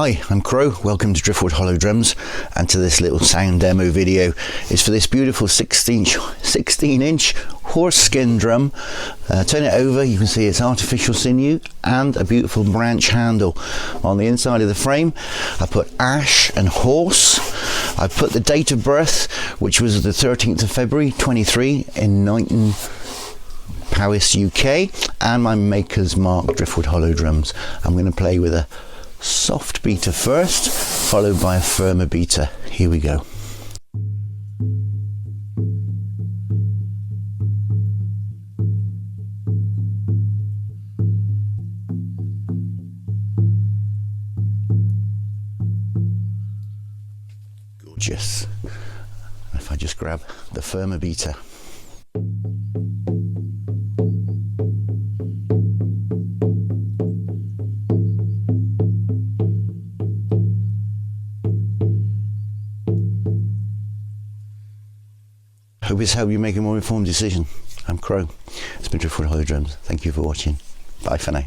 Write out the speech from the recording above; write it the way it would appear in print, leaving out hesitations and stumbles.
Hi, I'm Crow, welcome to Driftwood Hollow Drums, and to this little sound demo video. It's for this beautiful 16-inch horse skin drum. Turn it over, you can see it's artificial sinew and a beautiful branch handle. On the inside of the frame I put ash and horse. I put the date of birth, which was the 13th of February 23 in Knighton, Paris, UK, and my maker's mark Driftwood Hollow Drums. I'm going to play with a soft beater first, followed by a firmer beater. Here we go. Gorgeous. And if I just grab the firmer beater. Hope this helped you make a more informed decision. I'm Crow. It's been Driftwood Hollow Drums. Thank you for watching. Bye for now.